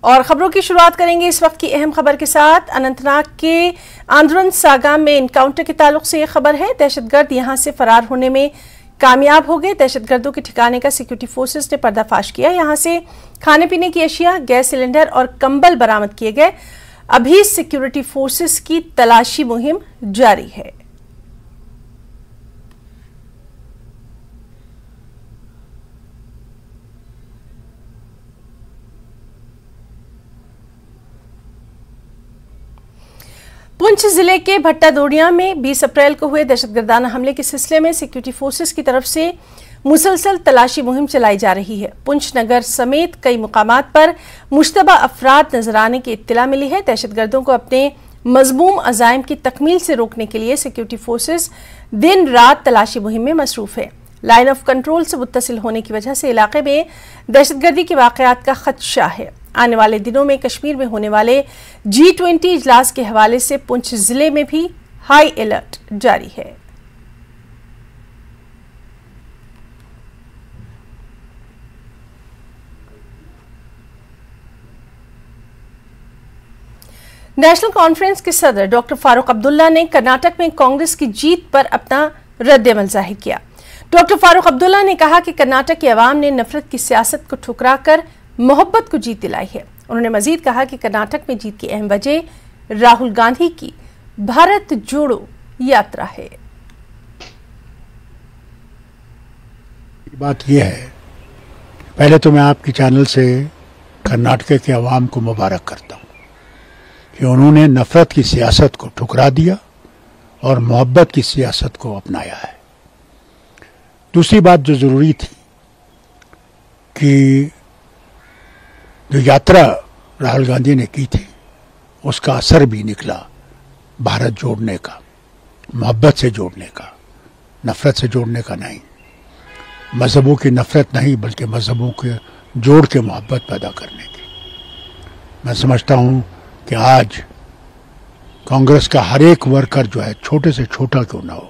और खबरों की शुरुआत करेंगे इस वक्त की अहम खबर के साथ। अनंतनाग के आंद्रन सागा में इनकाउंटर के ताल्लुक से यह खबर है। दहशतगर्द यहां से फरार होने में कामयाब हो गए। दहशतगर्दों के ठिकाने का सिक्योरिटी फोर्सेस ने पर्दाफाश किया। यहां से खाने पीने की अशिया, गैस सिलेंडर और कंबल बरामद किए गए। अभी सिक्योरिटी फोर्सेस की तलाशी मुहिम जारी है। पुंछ जिले के भट्टा दोड़िया में 20 अप्रैल को हुए दहशतगर्दाना हमले के सिलसिले में सिक्योरिटी फोर्सेस की तरफ से मुसलसल तलाशी मुहिम चलाई जा रही है। पुंछ नगर समेत कई मुकामात पर मुश्तबा अफराद नजर आने की इत्तला मिली है। दहशतगर्दों को अपने मजमूम अजाइम की तकमील से रोकने के लिए सिक्योरिटी फोर्सेस दिन रात तलाशी मुहिम में मसरूफ है। लाइन ऑफ कंट्रोल से मुत्तसिल होने की वजह से इलाके में दहशतगर्दी के वाकयात का खदशा है। आने वाले दिनों में कश्मीर में होने वाले G20 इजलास के हवाले से पुंछ जिले में भी हाई अलर्ट जारी है। नेशनल कॉन्फ्रेंस के सदर डॉक्टर फारूक अब्दुल्ला ने कर्नाटक में कांग्रेस की जीत पर अपना रद्द-ए-अमल जाहिर किया। डॉक्टर फारूक अब्दुल्ला ने कहा कि कर्नाटक के अवाम ने नफरत की सियासत को ठुकराकर मोहब्बत को जीत दिलाई है। उन्होंने मजीद कहा कि कर्नाटक में जीत की अहम वजह राहुल गांधी की भारत जोड़ो यात्रा है। बात यह है, पहले तो मैं आपके चैनल से कर्नाटक के अवाम को मुबारक करता हूं कि उन्होंने नफरत की सियासत को ठुकरा दिया और मोहब्बत की सियासत को अपनाया है। दूसरी बात जो जरूरी थी कि जो यात्रा राहुल गांधी ने की थी उसका असर भी निकला भारत जोड़ने का, मोहब्बत से जोड़ने का, नफरत से जोड़ने का नहीं। मजहबों की नफरत नहीं बल्कि मजहबों के जोड़ के मोहब्बत पैदा करने की। मैं समझता हूं कि आज कांग्रेस का हर एक वर्कर जो है, छोटे से छोटा क्यों ना हो,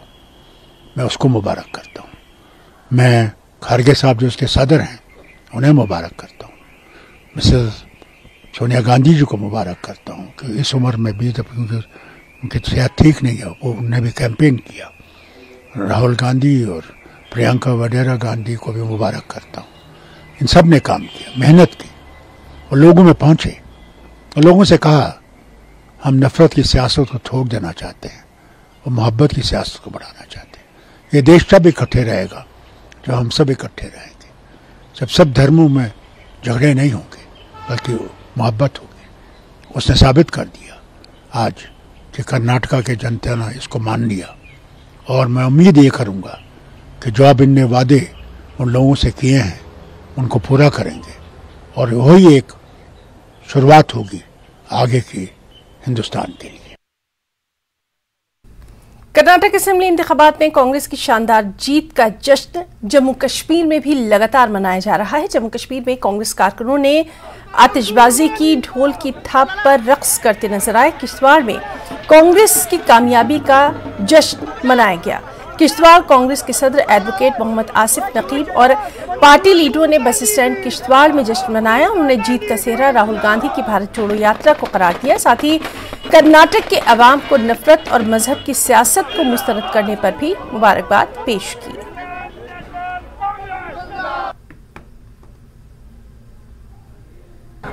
मैं उसको मुबारक करता हूं। मैं खड़गे साहब जो उसके सदर हैं उन्हें मुबारक करता हूं। मिसेस सोनिया गांधी जी को मुबारक करता हूं कि इस उम्र में भी जब उनकी सेहत ठीक नहीं है, वो उन्होंने भी कैंपेन किया। राहुल गांधी और प्रियंका वडेरा गांधी को भी मुबारक करता हूं। इन सब ने काम किया, मेहनत की और लोगों में पहुंचे और लोगों से कहा हम नफरत की सियासत को छोड़ देना चाहते हैं और मोहब्बत की सियासत को बढ़ाना चाहते हैं। ये देश तब इकट्ठे रहेगा जब हम सब इकट्ठे रहेंगे, जब सब धर्मों में झगड़े नहीं होंगे बल्कि मोहब्बत होगी। उसने साबित कर दिया आज कि कर्नाटका के जनता ने इसको मान लिया और मैं उम्मीद ये करूंगा कि जो अब इनने वादे उन लोगों से किए हैं उनको पूरा करेंगे और वही एक शुरुआत होगी आगे की हिंदुस्तान के लिए। कर्नाटक असेंबली इंतखाबात में कांग्रेस की शानदार जीत का जश्न जम्मू कश्मीर में भी लगातार मनाया जा रहा है। जम्मू कश्मीर में कांग्रेस कारकुनों ने आतिशबाजी की, ढोल की थाप पर रक्स करते नजर आए। किश्तवाड़ में कांग्रेस की कामयाबी का जश्न मनाया गया। किश्तवाड़ कांग्रेस के सदर एडवोकेट मोहम्मद आसिफ नकीब और पार्टी लीडरों ने बस स्टैंड किश्तवाड़ में जश्न मनाया। उन्होंने जीत का सेहरा राहुल गांधी की भारत जोड़ो यात्रा को करार दिया। साथ ही कर्नाटक के अवाम को नफरत और मजहब की सियासत को मुस्तरद करने पर भी मुबारकबाद पेश की।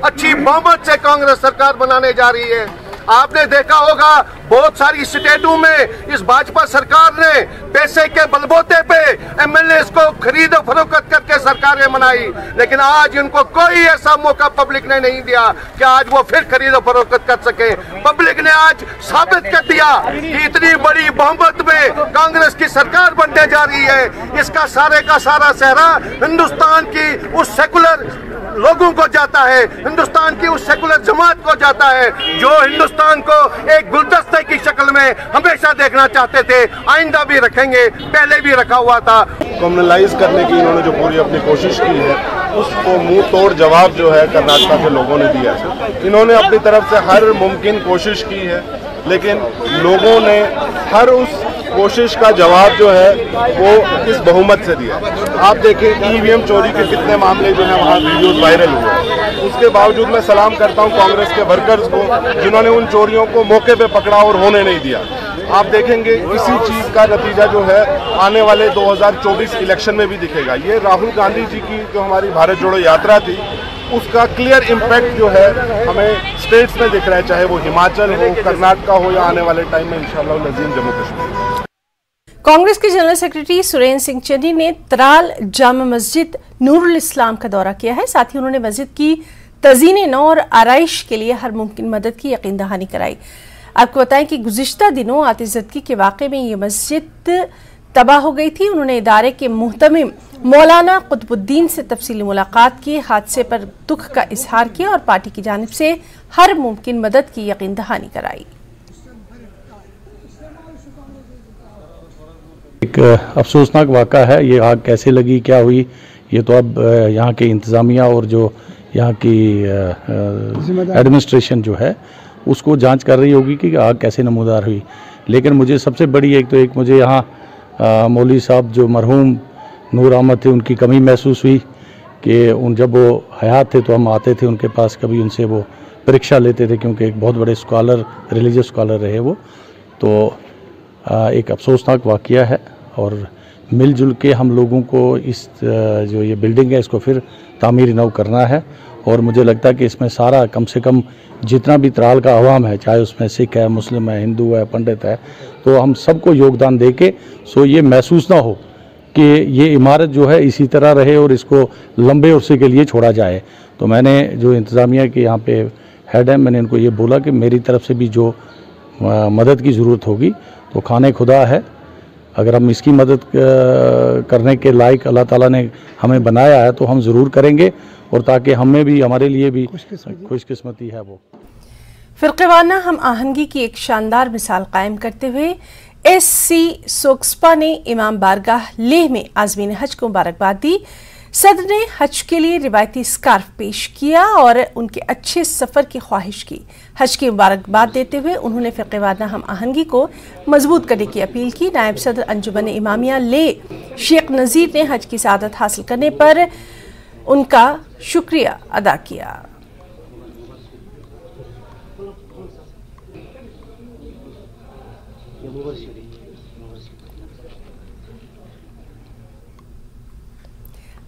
अच्छी बहुमत से कांग्रेस सरकार बनाने जा रही है। आपने देखा होगा बहुत सारी स्टेटों में इस भाजपा सरकार ने पैसे के बलबूते पे एमएलए को खरीद फरोख्त करके सरकारें बनाई, लेकिन आज इनको कोई ऐसा मौका पब्लिक ने नहीं दिया कि आज वो फिर खरीद फरोख्त कर सके। पब्लिक ने आज साबित कर दिया कि इतनी बड़ी बहुमत में कांग्रेस की सरकार बनने जा रही है। इसका सारे का सारा सेहरा हिंदुस्तान की उस सेकुलर लोगों को जाता है, हिंदुस्तान की उस सेकुलर जमात को जाता है जो हिंदुस्तान को एक गुलदस्ते की शक्ल में हमेशा देखना चाहते थे। आइंदा भी रखेंगे, पहले भी रखा हुआ था। कम्युनलाइज करने की इन्होंने जो पूरी अपनी कोशिश की है उसको मुंह तोड़ जवाब जो है कर्नाटक के लोगों ने दिया है। इन्होंने अपनी तरफ से हर मुमकिन कोशिश की है, लेकिन लोगों ने हर उस कोशिश का जवाब जो है वो इस बहुमत से दिया। आप देखें ईवीएम चोरी के कितने मामले जो है वहाँ वीडियोस वायरल हुए। उसके बावजूद मैं सलाम करता हूँ कांग्रेस के वर्कर्स को जिन्होंने उन चोरियों को मौके पे पकड़ा और होने नहीं दिया। आप देखेंगे इसी चीज़ का नतीजा जो है आने वाले 2024 इलेक्शन में भी दिखेगा। ये राहुल गांधी जी की जो हमारी भारत जोड़ो यात्रा थी उसका क्लियर इम्पैक्ट जो है हमें स्टेट्स में दिख रहा है, चाहे वो हिमाचल हो, कर्नाटका हो या आने वाले टाइम में इंशाअल्लाह नजीम जम्मू कश्मीर। कांग्रेस के जनरल सेक्रेटरी सुरेंद्र सिंह चन्नी ने त्राल जामा मस्जिद नूरुल इस्लाम का दौरा किया है। साथ ही उन्होंने मस्जिद की तज़ीने नौ और आराइश के लिए हर मुमकिन मदद की यकीन दहानी कराई। आपको बताएं कि गुज़िश्ता दिनों आतिशज़दगी के वाक़े में ये मस्जिद तबाह हो गई थी। उन्होंने इदारे के मुहतमिम मौलाना कुतुबुद्दीन से तफसीली मुलाकात की, हादसे पर दुख का इजहार किया और पार्टी की जानिब से हर मुमकिन मदद की यकीन दहानी कराई। एक अफसोसनाक वाक़ा है। ये आग कैसे लगी, क्या हुई, ये तो अब यहाँ के इंतज़ामिया और जो यहाँ की एडमिनिस्ट्रेशन जो है उसको जांच कर रही होगी कि आग कैसे नमूदार हुई। लेकिन मुझे सबसे बड़ी एक मुझे यहाँ मौलवी साहब जो मरहूम नूर अहमद थे उनकी कमी महसूस हुई कि जब वो हयात थे तो हम आते थे उनके पास, कभी उनसे वो परीक्षा लेते थे क्योंकि एक बहुत बड़े स्कॉलर, रिलीजियस स्कॉलर रहे वो। तो एक अफसोसनाक वाक़या है और मिलजुल के हम लोगों को इस जो ये बिल्डिंग है इसको फिर तामीर नौ करना है। और मुझे लगता है कि इसमें सारा कम से कम जितना भी त्राल का अवाम है, चाहे उसमें सिख है, मुस्लिम है, हिंदू है, पंडित है, तो हम सबको योगदान दे के सो ये महसूस ना हो कि ये इमारत जो है इसी तरह रहे और इसको लंबे अरसे के लिए छोड़ा जाए। तो मैंने जो इंतज़ामिया के यहाँ पे हेड है, मैंने इनको ये बोला कि मेरी तरफ से भी जो मदद की ज़रूरत होगी तो खाने खुदा है, अगर हम इसकी मदद करने के लायक अल्लाह ताला ने हमें बनाया है तो हम ज़रूर करेंगे और ताकि हमें भी, हमारे लिए भी खुशकिस्मती है वो। फ़िरक़ेवाना हम आहंगी की एक शानदार मिसाल कायम करते हुए SC सोक्सपा ने इमाम बारगाह लेह में आज़मीन हज को मुबारकबाद दी। सदर ने हज के लिए रिवायती स्कार्फ पेश किया और उनके अच्छे सफ़र की ख्वाहिश की। हज की मुबारकबाद देते हुए उन्होंने फ़िरक़ेवाना हम आहंगी को मजबूत करने की अपील की। नायब सदर अंजुमन इमामिया लेह शेख नज़ीर ने हज की सआदत हासिल करने पर उनका शुक्रिया अदा किया।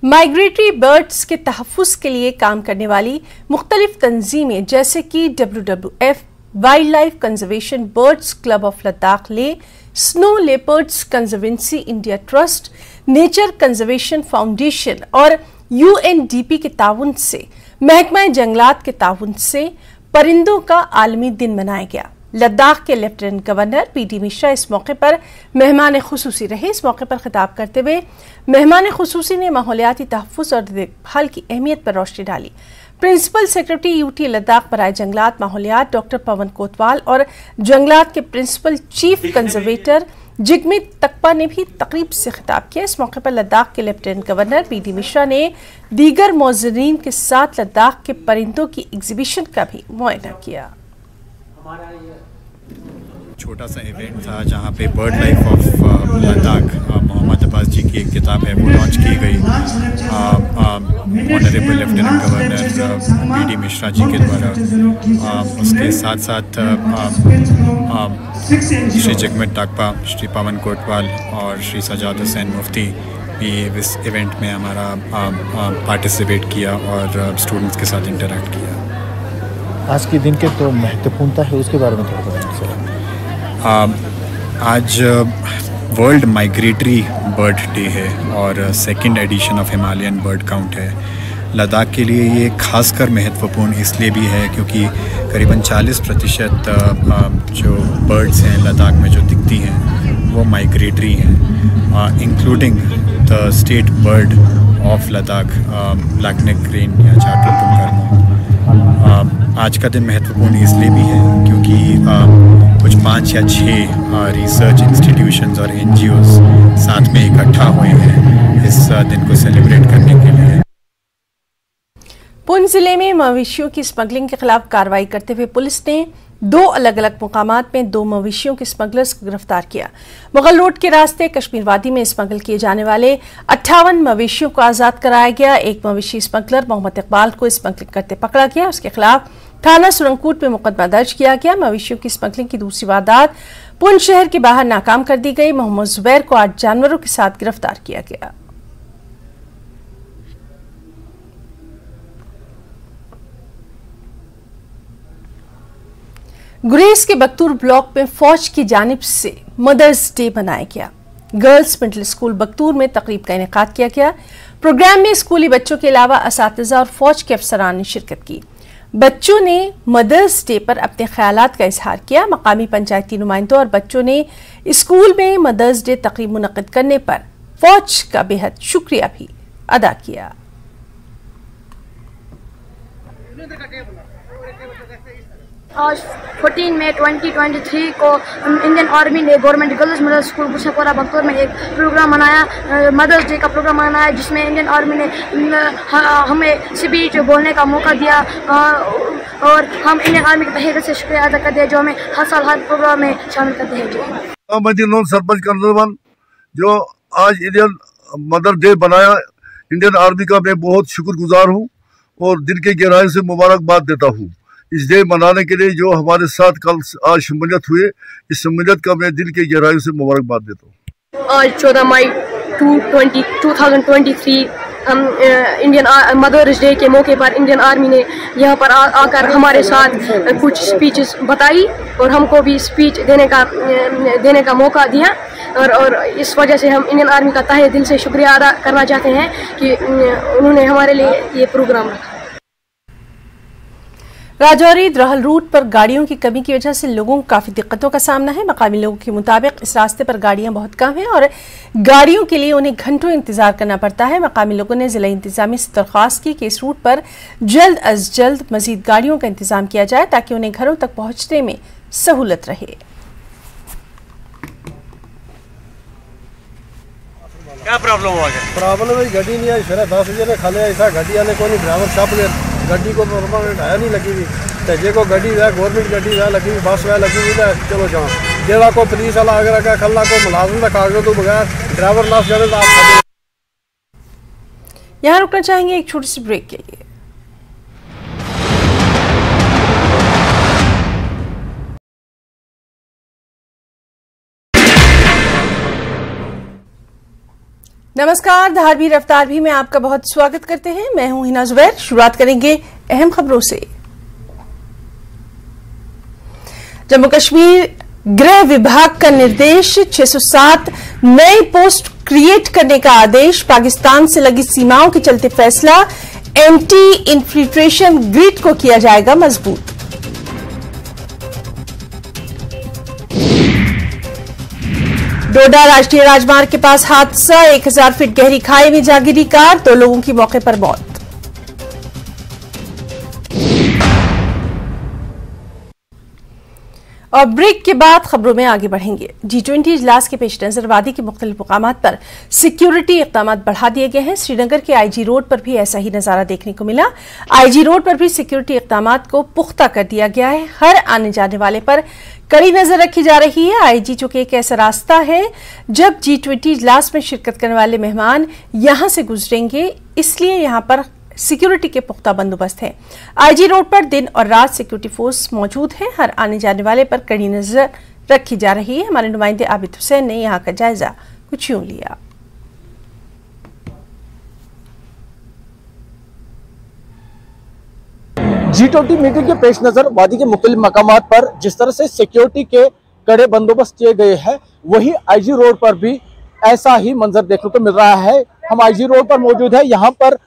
माइग्रेटरी बर्ड्स के तहफ़्फ़ुज़ के लिए काम करने वाली मुख्तलिफ तंजीमें जैसे कि WWF, wild life conservation, birds club of Ladakh Leh, snow leopards conservancy India trust, nature conservation foundation और UNDP के ताउन से, महकमा जंगलात के ताउन से परिंदों का आलमी दिन मनाया गया। लद्दाख के लेफ्टिनेंट गवर्नर PD मिश्रा इस मौके पर मेहमान खुसूसी रहे। इस मौके पर खिताब करते हुए मेहमान खुसूसी ने माहौलियाती तहफ़्फ़ुज़ और देखभाल की अहमियत पर रोशनी डाली। प्रिंसिपल सेक्रेटरी UT लद्दाख बराए जंगलात माहौलियात डॉक्टर पवन कोतवाल और जंगलात के प्रिंसिपल चीफ कंजर्वेटर जिगमित तकपा ने भी तकरीब से खिताब किया। इस मौके पर लद्दाख के लेफ्टिनेंट गवर्नर PD मिश्रा ने दीगर मौज़रीन के साथ लद्दाख के परिंदों की एग्जीबिशन का भी मुआयना किया। छोटा सा इवेंट था जहाँ पे bird life of Ladakh Mohammad Abbas ji की एक किताब है वो लॉन्च की गई honourable lieutenant governor PD Mishra ji के द्वारा। उसके साथ साथ श्री जिगमित तकपा, श्री पवन कोतवाल और श्री सजाद हुसैन मुफ्ती भी इस इवेंट में हमारा पार्टिसिपेट किया और स्टूडेंट्स के साथ इंटरेक्ट किया। आज के दिन के तो महत्वपूर्णता है उसके बारे में थोड़ा बताएं। आज वर्ल्ड माइग्रेटरी बर्ड डे है और second edition of Himalayan bird count है। लद्दाख के लिए ये खासकर महत्वपूर्ण इसलिए भी है क्योंकि करीबन 40% जो बर्ड्स हैं लद्दाख में जो दिखती हैं वो माइग्रेटरी हैं, including the state bird of Ladakh black neck crane या चाटल कुमकर्मो। आज का दिन महत्वपूर्ण इसलिए भी है क्योंकि कुछ 5 या 6 रिसर्च इंस्टीट्यूशंस और NGOs साथ में इकट्ठा हुए हैं इस दिन को सेलिब्रेट करने के लिए। पुंछ जिले में मवेशियों की स्मगलिंग के खिलाफ कार्रवाई करते हुए पुलिस ने 2 अलग अलग मुकामात में 2 मवेशियों के स्मगलर्स को गिरफ्तार किया। मुगल रोड के रास्ते कश्मीर वादी में स्मगल किए जाने वाले 58 मवेशियों को आजाद कराया गया। एक मवेशी स्मगलर मोहम्मद इकबाल को स्मगलिंग करते पकड़ा गया। उसके खिलाफ थाना सुरंगकोट में मुकदमा दर्ज किया गया। मवेशियों की स्मगलिंग की दूसरी वारदात पुंछ शहर के बाहर नाकाम कर दी गई। मोहम्मद जुबैर को 8 जानवरों के साथ गिरफ्तार किया गया। गुरेज के बख्तूर ब्लॉक में फौज की जानिब से मदर्स डे मनाया गया। गर्ल्स मिडिल स्कूल बख्तूर में तकरीब का इनेकाद किया गया। प्रोग्राम में स्कूली बच्चों के अलावा असातिज़ा और फौज के अफसरान ने शिरकत की। बच्चों ने मदर्स डे पर अपने ख्यालात का इजहार किया। मकामी पंचायती नुमाइंदों और बच्चों ने स्कूल में मदर्स डे तकरीब मुनक्किद करने पर फौज का बेहद शुक्रिया भी अदा किया। आज 14 मई 2023 को इंडियन आर्मी ने गवर्नमेंट गर्ल्स मिडिल स्कूल गुस्सापोरा बख्तूर में एक प्रोग्राम मनाया, मदर्स डे का प्रोग्राम मनाया, जिसमें इंडियन आर्मी ने हमें स्पीच बोलने का मौका दिया और हम इंडियन आर्मी की तहे दिल से शुक्रिया अदा करते हैं जो हमें हर साल हर प्रोग्राम में शामिल करते हैं। मैं सरपंच कर्नल जो आज इंडियन मदर डे बनाया, इंडियन आर्मी का मैं बहुत शुक्रगुजार हूँ और दिल के गहराई से मुबारकबाद देता हूँ। इस डे मनाने के लिए जो हमारे साथ कल आज शमूलियत हुए, इस शमूलियत का मैं दिल के गहराई से मुबारकबाद देता हूँ। आज 14 मई 2023 हम इंडियन मदर्स डे के मौके पर इंडियन आर्मी ने यहाँ पर आकर हमारे साथ कुछ स्पीचेस बताई और हमको भी स्पीच देने का मौका दिया और इस वजह से हम इंडियन आर्मी का तहे दिल से शुक्रिया अदा करना चाहते हैं कि उन्होंने हमारे लिए ये प्रोग्राम रखा। राजौरी द्रहल रूट पर गाड़ियों की कमी की वजह से लोगों को काफी दिक्कतों का सामना है। मकामी लोगों के मुताबिक इस रास्ते पर गाड़ियां बहुत कम हैं और गाड़ियों के लिए उन्हें घंटों इंतजार करना पड़ता है। मकामी लोगों ने जिला इंतजामिया से दरख्वास्त की कि इस रूट पर जल्द अज जल्द मजीद गाड़ियों का इंतजाम किया जाए ताकि उन्हें घरों तक पहुंचने में सहूलत रहे। क्या प्रॉब्लम हुआ? प्रॉब्लम है गाड़ी नहीं आई, फिर 10 बजे खाले ऐसा गाड़ी आने को नहीं, ड्राइवर छप गए, गाड़ी को परमानेंट आया नहीं लगी हुई, तेजे को गाड़ी है गवर्नमेंट गाड़ी है लगी हुई, बस वह लगी हुई है। चलो जाओ जेड़ा को पुलिस वाला अगर रखा खल्ला को मुलाजिम का कागज तो बगैर ड्राइवर ना जाने तो आप। यहाँ रुकना चाहेंगे एक छोटी सी ब्रेक के लिए। नमस्कार, धारवी रफ्तार भी में आपका बहुत स्वागत करते हैं। मैं हूं हिना जुबैर। शुरुआत करेंगे अहम खबरों से। जम्मू कश्मीर गृह विभाग का निर्देश, 607 नए पोस्ट क्रिएट करने का आदेश, पाकिस्तान से लगी सीमाओं के चलते फैसला, एंटी इन्फिल्ट्रेशन ग्रिड को किया जाएगा मजबूत। डोडा राष्ट्रीय राजमार्ग के पास हादसा, 1000 फीट गहरी खाई में जा गिरी कार, 2 लोगों की मौके पर मौत। और ब्रेक के बाद खबरों में आगे बढ़ेंगे। G20 इजलास के पेश नजर वादी के मुख्तलिफ मुकामात पर सिक्योरिटी इक़दाम बढ़ा दिए गए हैं। श्रीनगर के IG रोड पर भी ऐसा ही नजारा देखने को मिला। IG रोड पर भी सिक्योरिटी इक़दाम को पुख्ता कर दिया गया है। हर आने जाने वाले पर कड़ी नजर रखी जा रही है। IG चूंकि एक ऐसा रास्ता है जब G20 इजलास में शिरकत करने वाले मेहमान यहां से गुजरेंगे, इसलिए यहां पर सिक्योरिटी के पुख्ता बंदोबस्त है। IG रोड पर दिन और रात सिक्योरिटी फोर्स मौजूद है। हर आने जाने वाले पर कड़ी नजर रखी जा रही है। हमारे नुमाइंदे आबिद हुसैन ने यहां का जायजा कुछ यूं लिया। G20 मीटिंग के पेश नजर वादी के मुख्तलिफ मकामात पर जिस तरह से सिक्योरिटी के कड़े बंदोबस्त किए गए हैं, वही IG रोड पर भी ऐसा ही मंजर देखने को मिल रहा है। हम IG रोड पर मौजूद है। यहाँ पर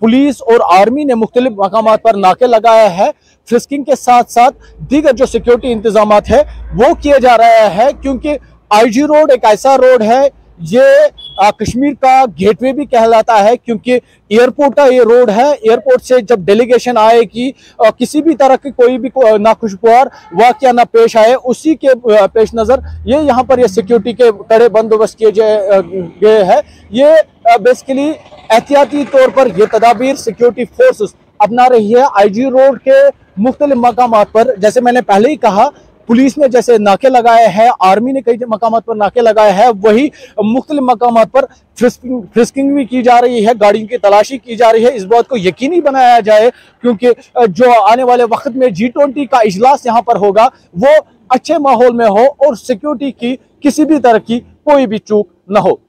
पुलिस और आर्मी ने मुख्तलिफ मकामात पर नाके लगाया है। फ्रिस्किंग के साथ साथ दीगर जो सिक्योरिटी इंतजाम है वो किए जा रहे हैं, क्योंकि IG रोड एक ऐसा रोड है, ये कश्मीर का गेटवे भी कहलाता है, क्योंकि एयरपोर्ट का ये रोड है। एयरपोर्ट से जब डेलीगेशन आएगी, किसी भी तरह की कोई भी नाखुशगवार वाकया ना पेश आए, उसी के पेश नज़र ये यहाँ पर ये सिक्योरिटी के कड़े बंदोबस्त किए गए हैं। ये बेसिकली एहतियाती तौर पर ये तदाबीर सिक्योरिटी फोर्सेस अपना रही है। आईजी रोड के मुख्तलिफ मकामात पर, जैसे मैंने पहले ही कहा, पुलिस ने जैसे नाके लगाए हैं, आर्मी ने कई मकामात पर नाके लगाए हैं, वही मुख्तलिफ मकामात पर फ्रिस्किंग भी की जा रही है, गाड़ियों की तलाशी की जा रही है। इस बात को यकीनी बनाया जाए क्योंकि जो आने वाले वक्त में G20 का इजलास यहाँ पर होगा वो अच्छे माहौल में हो और सिक्योरिटी की किसी भी तरह की कोई भी चूक न हो।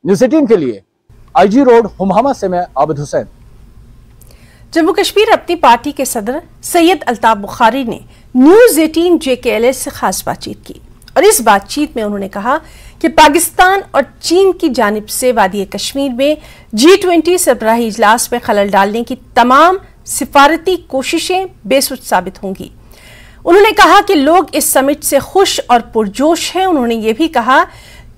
न्यूज़ 18 के लिए आईजी रोड हुमामा से मैं आबिद हुसैन। जम्मू कश्मीर अपनी पार्टी के सदर सैयद अल्ताफ बुखारी ने न्यूज़ 18 JKLS से खास बातचीत की और इस बातचीत में उन्होंने कहा कि पाकिस्तान और चीन की जानिब से वादी कश्मीर में G20 सरबराही इजलास में खलल डालने की तमाम सिफारती कोशिशें बेसुध साबित होंगी। उन्होंने कहा कि लोग इस समिट से खुश और पुरजोश हैं। उन्होंने ये भी कहा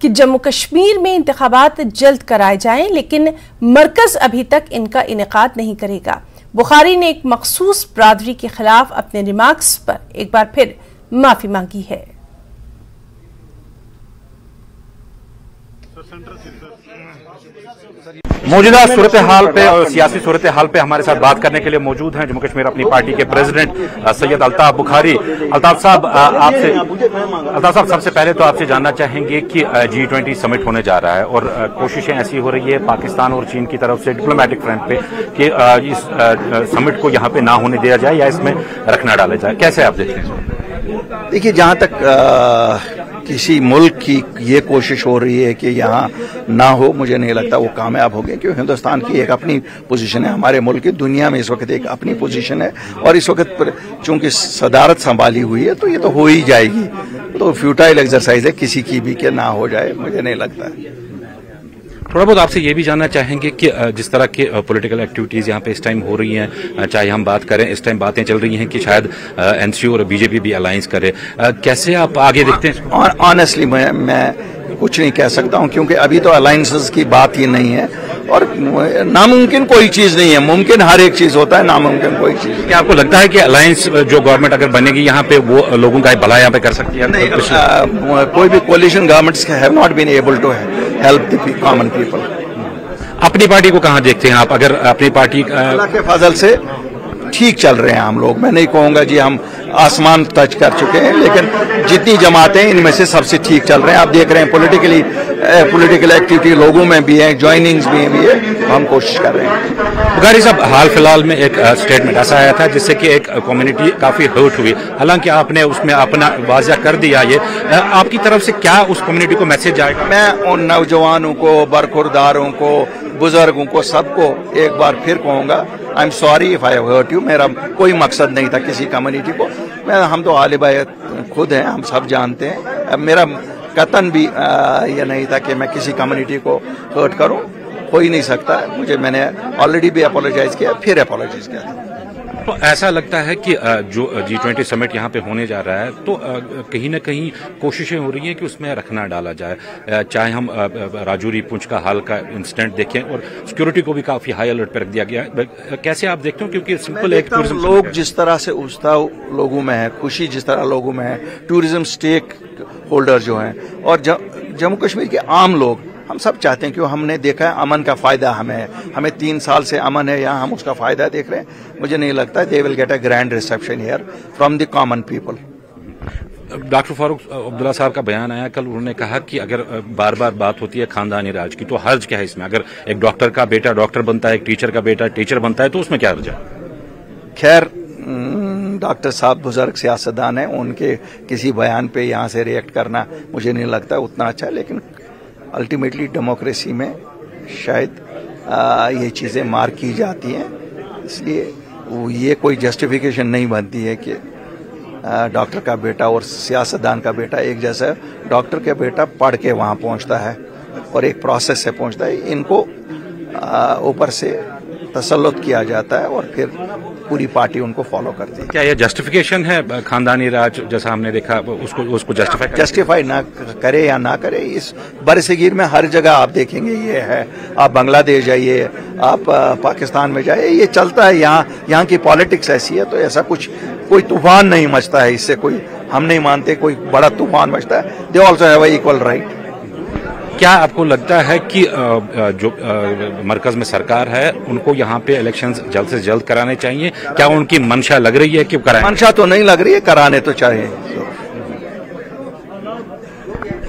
कि जम्मू कश्मीर में इंतखाबात जल्द कराए जाएं, लेकिन मरकज अभी तक इनका इनेकाद नहीं करेगा। बुखारी ने एक मखसूस बरादरी के खिलाफ अपने रिमार्क्स पर एक बार फिर माफी मांगी है। मौजूदा सूरत हाल पे और सियासी सूरत हाल पे हमारे साथ बात करने के लिए मौजूद हैं जम्मू कश्मीर अपनी पार्टी के प्रेसिडेंट सैयद अल्ताफ बुखारी। अल्ताफ साहब सबसे पहले तो आपसे जानना चाहेंगे कि G20 समिट होने जा रहा है और कोशिशें ऐसी हो रही है पाकिस्तान और चीन की तरफ से डिप्लोमेटिक फ्रंट पे कि इस समिट को यहाँ पे ना होने दिया जाए या इसमें रखना डाला जाए, कैसे आप देखते हैं? देखिए, जहाँ तक किसी मुल्क की ये कोशिश हो रही है कि यहाँ ना हो, मुझे नहीं लगता वो कामयाब होगी, क्योंकि हिंदुस्तान की एक अपनी पोजीशन है, हमारे मुल्क की दुनिया में इस वक्त एक अपनी पोजीशन है और इस वक्त पर चूंकि सदारत संभाली हुई है तो ये तो हो ही जाएगी। तो फ्यूटाइल एक्सरसाइज है किसी की भी कि ना हो जाए, मुझे नहीं लगता है। थोड़ा बहुत आपसे ये भी जानना चाहेंगे कि जिस तरह की पॉलिटिकल एक्टिविटीज यहाँ पे इस टाइम हो रही हैं, चाहे हम बात करें, इस टाइम बातें चल रही हैं कि शायद NCU और BJP भी अलायंस करे, कैसे आप आगे देखते हैं? ऑनेस्टली मैं कुछ नहीं कह सकता हूं, क्योंकि अभी तो अलायंसेस की बात ही नहीं है और नामुमकिन कोई चीज नहीं है, मुमकिन हर एक चीज होता है, नामुमकिन कोई चीज। क्या आपको लगता है कि अलायंस जो गवर्नमेंट अगर बनेगी यहाँ पे वो लोगों का भला यहाँ पे कर सकती है? नहीं, कोई भी coalition governments have not been able to help the common people. अपनी पार्टी को कहाँ देखते हैं आप? अगर अपनी पार्टी अल्लाह के फजल से ठीक चल रहे हैं हम लोग, मैं नहीं कहूंगा जी हम आसमान टच कर चुके हैं, लेकिन जितनी जमातें इनमें से सबसे ठीक चल रहे हैं। आप देख रहे हैं पॉलिटिकल एक्टिविटी लोगों में भी है, ज्वाइनिंग्स भी है, हम कोशिश कर रहे हैं। बुखारी साहब, हाल फिलहाल में एक स्टेटमेंट ऐसा आया था जिससे कि एक कम्युनिटी काफी हर्ट हुई, हालांकि आपने उसमें अपना वाज़ा कर दिया। ये आपकी तरफ से क्या उस कम्युनिटी को मैसेज आएगा? मैं उन नौजवानों को, बरखुरदारों को, बुजुर्गों को, सबको एक बार फिर कहूंगा, I am sorry if I have hurt you. मेरा कोई मकसद नहीं था किसी कम्युनिटी को, हम तो आले बाय खुद हैं, हम सब जानते हैं। मेरा कतन भी ये नहीं था कि मैं किसी कम्युनिटी को हर्ट करूं, हो ही नहीं सकता। मैंने ऑलरेडी भी अपोलोजाइज किया, फिर अपोलोजाइज किया था। तो ऐसा लगता है कि जो G20 समिट यहाँ पे होने जा रहा है तो कहीं ना कहीं कोशिशें हो रही हैं कि उसमें रखना डाला जाए, चाहे हम राजौरी पुंछ का हाल का इंसिडेंट देखें और सिक्योरिटी को भी काफी हाई अलर्ट पर रख दिया गया है, कैसे आप देखते हो? क्योंकि सिंपल एक टूरिज्म लोग जिस तरह से उत्साह लोगों में है, खुशी जिस तरह लोगों में है, टूरिज्म स्टेक होल्डर जो हैं और जम्मू कश्मीर के आम लोग, हम सब चाहते हैं, क्यों हमने देखा है अमन का फायदा हमें 3 साल से अमन है यहाँ, हम उसका फायदा देख रहे हैं। मुझे नहीं लगता they will get a grand reception here from the common people. Doctor Farooq Abdullah साहब का बयान आया कल, उन्होंने कहा कि अगर बार बार बात होती है खानदानी राज की तो हर्ज क्या है इसमें? अगर एक डॉक्टर का बेटा डॉक्टर बनता है, एक टीचर का बेटा टीचर बनता है, तो उसमें क्या हर्ज है? खैर, डॉक्टर साहब बुजुर्ग सियासतदान हैं, उनके किसी बयान पे यहाँ से रिएक्ट करना मुझे नहीं लगता उतना अच्छा है, लेकिन अल्टीमेटली डेमोक्रेसी में शायद ये चीज़ें मार की जाती हैं, इसलिए ये कोई जस्टिफिकेशन नहीं बनती है कि डॉक्टर का बेटा और सियासतदान का बेटा एक जैसा है। डॉक्टर का बेटा पढ़ के वहाँ पहुँचता है और एक प्रोसेस से पहुँचता है, इनको ऊपर से तसल्लुत किया जाता है और फिर पूरी पार्टी उनको फॉलो करती है। क्या ये जस्टिफिकेशन है खानदानी राज जैसा हमने देखा, उसको जस्टिफाई ना करे या ना करे, इस बरसगीर में हर जगह आप देखेंगे ये है। आप बांग्लादेश जाइए, आप पाकिस्तान में जाइए, ये चलता है। यहाँ की पॉलिटिक्स ऐसी है, तो ऐसा कोई तूफान नहीं मचता है इससे, कोई हम नहीं मानते कोई बड़ा तूफान मचता है। They also have equal right. क्या आपको लगता है कि जो मरकज में सरकार है उनको यहाँ पे इलेक्शंस जल्द से जल्द कराने चाहिए? क्या उनकी मंशा लग रही है कि कराएं? मंशा तो नहीं लग रही है, कराने तो चाहिए।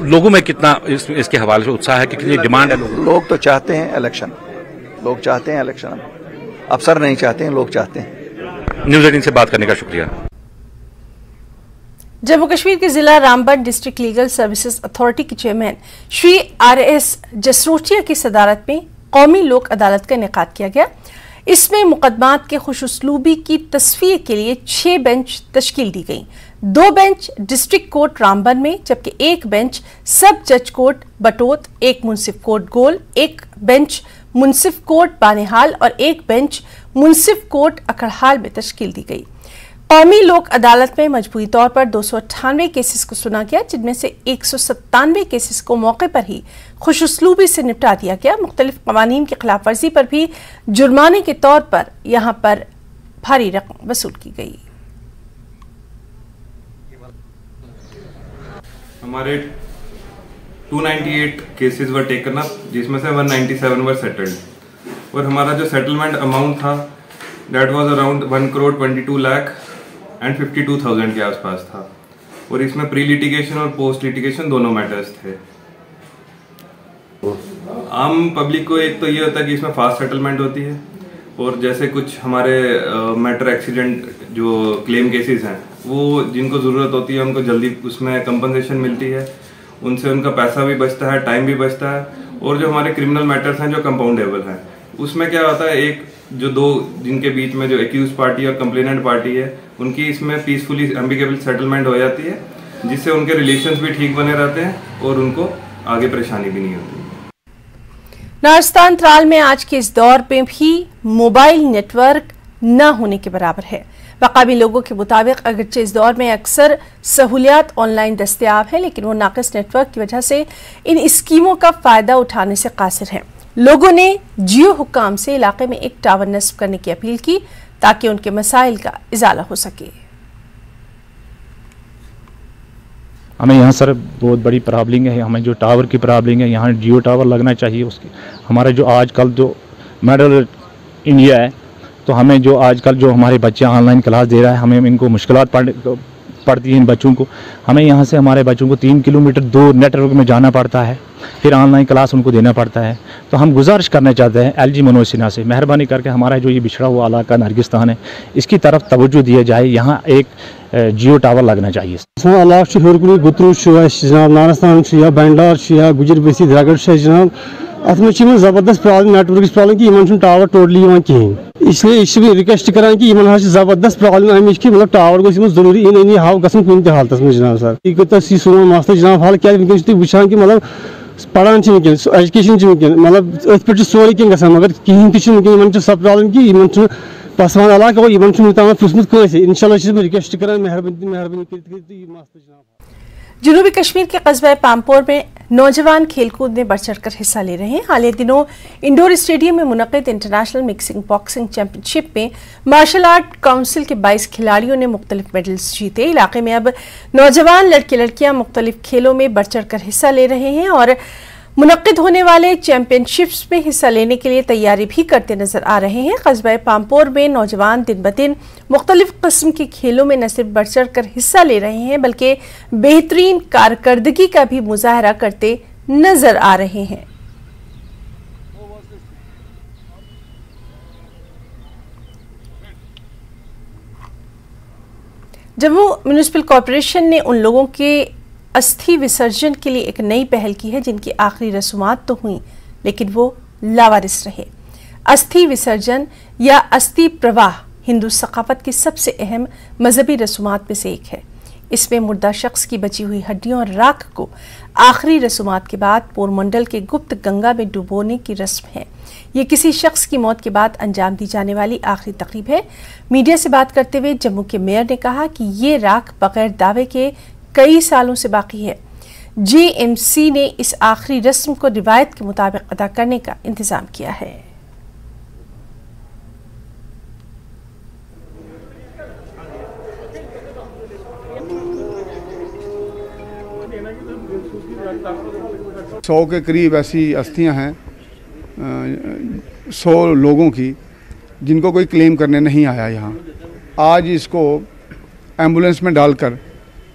लोगों में कितना इसके हवाले से उत्साह है कि कितनी डिमांड है? लोग तो चाहते हैं इलेक्शन, लोग चाहते हैं इलेक्शन, अफसर नहीं चाहते हैं, लोग चाहते हैं। न्यूज़ 18 से बात करने का शुक्रिया। जम्मू कश्मीर के जिला Ramban district legal services authority के चेयरमैन श्री RS जसरोटिया की सदारत में कौमी लोक अदालत का इनेकाद किया गया। इसमें मुकदमात के खुशउस्लूबी की तस्वीर के लिए 6 बेंच तश्कील दी गई। 2 बेंच डिस्ट्रिक्ट कोर्ट रामबन में, जबकि 1 बेंच सब जज कोर्ट बटोत, 1 मुंसिफ कोर्ट गोल, 1 बेंच मुंसिफ कोर्ट बानिहाल और 1 बेंच मुंसिफ कोर्ट अकड़हाल में तश्कील दी गई। कौमी लोक अदालत में मजबूरी तौर पर 298 केसेस को सुना गया, जिनमें से 197 केसेस को मौके पर ही खुशउस्लूबी से निपटा दिया गया। मुख्तलिफ कवानीन की खिलाफ वर्जी पर भी जुर्माने के तौर पर यहाँ पर भारी रकम वसूल की गई। हमारे 298 केसेस वर टेकन अप, जिसमें से 197 वर सेटल्ड, और हमारा जो सेटलमेंट अमाउंट था दैट वाज अराउंड 1,22,52,000 के आसपास था, और इसमें प्री लिटिगेशन और पोस्ट लिटिगेशन दोनों मैटर्स थे। आम पब्लिक को एक तो ये होता है कि इसमें फास्ट सेटलमेंट होती है, और जैसे कुछ हमारे मैटर एक्सीडेंट जो क्लेम केसेस हैं वो जिनको ज़रूरत होती है उनको जल्दी उसमें कंपनसेशन मिलती है, उनसे उनका पैसा भी बचता है, टाइम भी बचता है। और जो हमारे क्रिमिनल मैटर्स हैं जो कंपाउंडेबल हैं, उसमें क्या होता है, एक जो 2 जिनके बीच में जो एक्यूज पार्टी और कंप्लेनेंट पार्टी है उनकी इसमें पीसफुली एम्बिकेबल सेटलमेंट हो जाती है, जिससे उनके रिलेशंस भी ठीक बने रहते हैं और उनको आगे परेशानी भी नहीं होती। नारस्तान त्राल में आज के इस दौर में भी मोबाइल नेटवर्क न होने के बराबर है। मकामी लोगों के मुताबिक अगरचे इस दौर में अक्सर सहूलियात ऑनलाइन दस्तयाब है, लेकिन वो नाक़िस नेटवर्क की वजह से इन स्कीमों का फ़ायदा उठाने से कासिर हैं। लोगों ने जियो हुक्काम से इलाके में एक टावर नस्ब करने की अपील की ताकि उनके मसाइल का इजाला हो सके। हमें यहाँ सर बहुत बड़ी प्रॉब्लम है, हमें जो टावर की प्रॉब्लम है, यहाँ जियो टावर लगना चाहिए। उसकी हमारा जो आजकल जो मॉडल इंडिया है, तो हमें जो आजकल जो हमारे बच्चे ऑनलाइन क्लास दे रहा है, हमें इनको मुश्किलात पड़ती है इन बच्चों को। हमें यहाँ से हमारे बच्चों को 3 किलोमीटर दूर नेटवर्क में जाना पड़ता है, फिर ऑनलाइन क्लास उनको देना पड़ता है। तो हम गुजारिश करना चाहते हैं LG मनोज सिन्हा से, मेहरबानी करके हमारा जो ये बिछड़ा हुआ इलाका नरगिस्तान है, इसकी तरफ तवज्जो दिया जाए, यहाँ एक जियो टावर लगना चाहिए। गुतरू जनाब नारस्तान या बैंडार या गुजर बसी द्रगड़ जनाब अत में जबरदस्त प्रॉब्लम, नेटवर्क प्रॉब्लम कि इन टावर टोटली कहें, इसलिए रिक्वेस्ट करान कि इन जबरदस्त प्रॉब्लम अमिच कि मतलब टावर गोस जरूरी इन हाव गसन कुन ते हालत में जनाब सर यह सोन मसला जनाब हाल क्या तुम वुचान कि मतलब पढ़ान वनकन एजुकेशन वनकन मतलब अथ पे सोरे कह मगर कहें तक सब प्रॉब्लम कि इन पसवान इलाका और इन पुछमुत कंसे। इंशाल्लाह रिक्वेस्ट करान मेहरबानी। जनूबी कश्मीर के कस्बा पामपोर में नौजवान खेलकूद में बढ़ चढ़कर हिस्सा ले रहे हैं। हालिया दिनों इंडोर स्टेडियम में मुनक़िद इंटरनेशनल मिक्सिंग बॉक्सिंग चैंपियनशिप में मार्शल आर्ट काउंसिल के 22 खिलाड़ियों ने मुख्तलिफ मेडल्स जीते। इलाके में अब नौजवान लड़के लड़कियां मुख्तलिफ खेलों में बढ़ चढ़कर हिस्सा ले रहे हैं और मुनक़िद होने वाले चैंपियनशिप्स में हिस्सा लेने के लिए तैयारी भी करते नजर आ रहे हैं। कस्बा पामपोर में नौजवान दिन ब दिन मुख्तलिफ किस्म के खेलों में न सिर्फ बढ़ चढ़ कर हिस्सा ले रहे हैं बल्कि बेहतरीन कारकर्दगी का भी मुजाहरा करते नजर आ रहे हैं। जम्मू म्यूनिसिपल कॉरपोरेशन ने उन लोगों के अस्थि विसर्जन के लिए एक नई पहल की है जिनकी आखिरी रसूमात तो हुई लेकिन वो लावारिस रहे। अस्थि विसर्जन या अस्थि प्रवाह हिंदू सकाफत की सबसे अहम मजहबी रसूमात में से एक है। इसमें मुर्दा शख्स की बची हुई हड्डियों और राख को आखिरी रसूमात के बाद पोरमंडल के गुप्त गंगा में डुबोने की रस्म है। ये किसी शख्स की मौत के बाद अंजाम दी जाने वाली आखिरी तकरीब है। मीडिया से बात करते हुए जम्मू के मेयर ने कहा कि ये राख बगैर दावे के कई सालों से बाकी है। JMC ने इस आखिरी रस्म को रिवायत के मुताबिक अदा करने का इंतजाम किया है। 100 के करीब ऐसी अस्थियां हैं 100 लोगों की जिनको कोई क्लेम करने नहीं आया यहाँ। आज इसको एम्बुलेंस में डालकर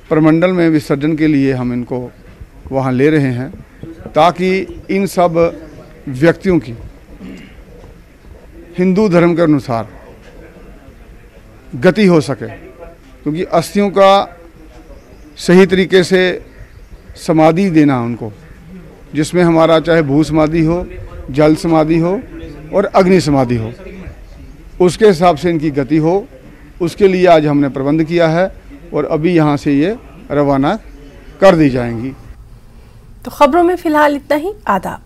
प्रमंडल में विसर्जन के लिए हम इनको वहाँ ले रहे हैं ताकि इन सब व्यक्तियों की हिंदू धर्म के अनुसार गति हो सके, क्योंकि अस्थियों का सही तरीके से समाधि देना उनको, जिसमें हमारा चाहे भू समाधि हो, जल समाधि हो और अग्नि समाधि हो, उसके हिसाब से इनकी गति हो, उसके लिए आज हमने प्रबंध किया है और अभी यहाँ से ये रवाना कर दी जाएंगी। तो खबरों में फिलहाल इतना ही। आदाब।